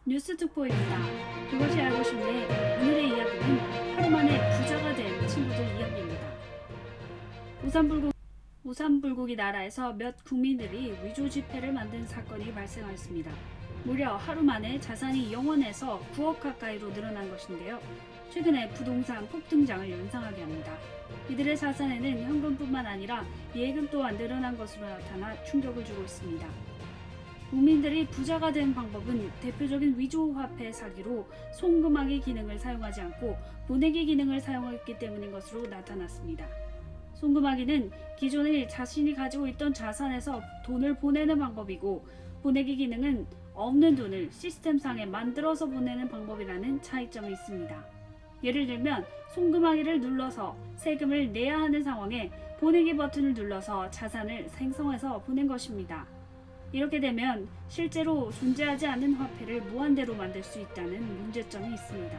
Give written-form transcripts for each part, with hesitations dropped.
뉴스 특보입니다. 그것이 알고 싶네. 오늘의 이야기는 하루 만에 부자가 된 친구들 이야기입니다. 우산불고기 나라에서 몇 국민들이 위조 지폐를 만든 사건이 발생하였습니다. 무려 하루 만에 자산이 0원에서 9억 가까이로 늘어난 것인데요. 최근에 부동산 폭등장을 연상하게 합니다. 이들의 자산에는 현금뿐만 아니라 예금 또한 늘어난 것으로 나타나 충격을 주고 있습니다. 국민들이 부자가 된 방법은 대표적인 위조 화폐 사기로 송금하기 기능을 사용하지 않고 보내기 기능을 사용했기 때문인 것으로 나타났습니다. 송금하기는 기존에 자신이 가지고 있던 자산에서 돈을 보내는 방법이고, 보내기 기능은 없는 돈을 시스템상에 만들어서 보내는 방법이라는 차이점이 있습니다. 예를 들면 송금하기를 눌러서 세금을 내야 하는 상황에 보내기 버튼을 눌러서 자산을 생성해서 보낸 것입니다. 이렇게 되면 실제로 존재하지 않는 화폐를 무한대로 만들 수 있다는 문제점이 있습니다.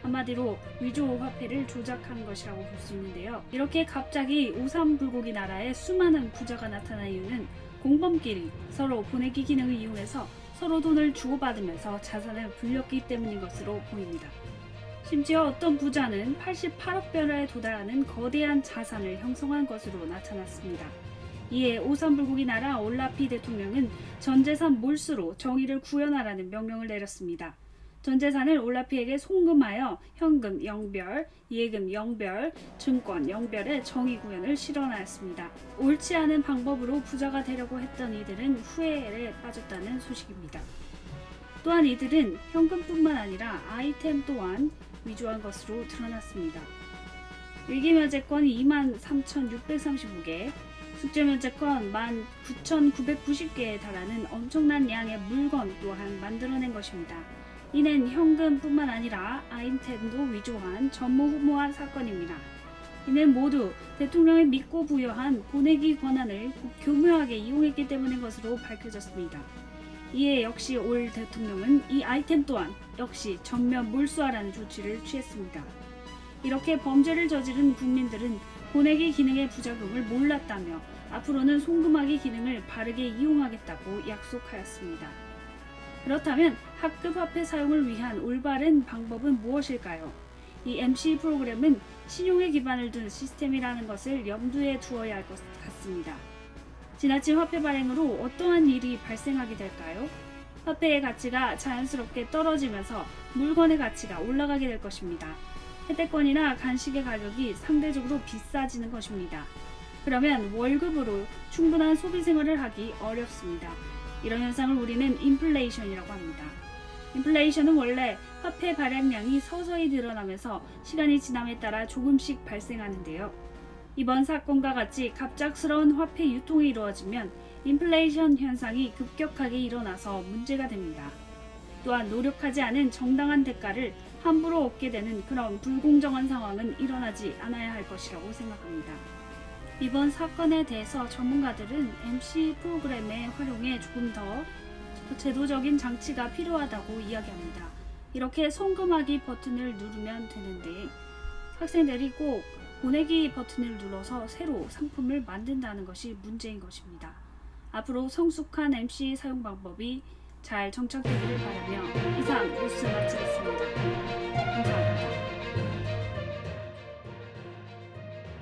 한마디로 위조 화폐를 조작한 것이라고 볼 수 있는데요. 이렇게 갑자기 우산불고기 나라에 수많은 부자가 나타난 이유는 공범끼리 서로 보내기 기능을 이용해서 서로 돈을 주고받으면서 자산을 불렸기 때문인 것으로 보입니다. 심지어 어떤 부자는 88억 달러에 도달하는 거대한 자산을 형성한 것으로 나타났습니다. 이에 우산불고기 나라 올라피 대통령은 전재산 몰수로 정의를 구현하라는 명령을 내렸습니다. 전재산을 올라피에게 송금하여 현금 0별, 예금 0별, 증권 0별의 정의 구현을 실현하였습니다. 옳지 않은 방법으로 부자가 되려고 했던 이들은 후회에 빠졌다는 소식입니다. 또한 이들은 현금뿐만 아니라 아이템 또한 위조한 것으로 드러났습니다. 일기면제권 23,635개, 숙제면제권 19,990개에 달하는 엄청난 양의 물건 또한 만들어낸 것입니다. 이는 현금뿐만 아니라 아이템도 위조한 전무후무한 사건입니다. 이는 모두 대통령이 믿고 부여한 보내기 권한을 교묘하게 이용했기 때문인 것으로 밝혀졌습니다. 이에 역시 올 대통령은 이 아이템 또한 역시 전면 몰수하라는 조치를 취했습니다. 이렇게 범죄를 저지른 국민들은 보내기 기능의 부작용을 몰랐다며 앞으로는 송금하기 기능을 바르게 이용하겠다고 약속하였습니다. 그렇다면 합급 화폐 사용을 위한 올바른 방법은 무엇일까요? 이 MC 프로그램은 신용에 기반을 둔 시스템이라는 것을 염두에 두어야 할 것 같습니다. 지나친 화폐 발행으로 어떠한 일이 발생하게 될까요? 화폐의 가치가 자연스럽게 떨어지면서 물건의 가치가 올라가게 될 것입니다. 혜택권이나 간식의 가격이 상대적으로 비싸지는 것입니다. 그러면 월급으로 충분한 소비 생활을 하기 어렵습니다. 이런 현상을 우리는 인플레이션이라고 합니다. 인플레이션은 원래 화폐 발행량이 서서히 늘어나면서 시간이 지남에 따라 조금씩 발생하는데요. 이번 사건과 같이 갑작스러운 화폐 유통이 이루어지면 인플레이션 현상이 급격하게 일어나서 문제가 됩니다. 또한 노력하지 않은 정당한 대가를 함부로 얻게 되는 그런 불공정한 상황은 일어나지 않아야 할 것이라고 생각합니다. 이번 사건에 대해서 전문가들은 MC 프로그램의 활용에 조금 더 제도적인 장치가 필요하다고 이야기합니다. 이렇게 송금하기 버튼을 누르면 되는데 학생들이 꼭 보내기 버튼을 눌러서 새로 상품을 만든다는 것이 문제인 것입니다. 앞으로 성숙한 MC 사용 방법이 잘 정착되기를 바라며 이상 뉴스 마치겠습니다. 감사합니다.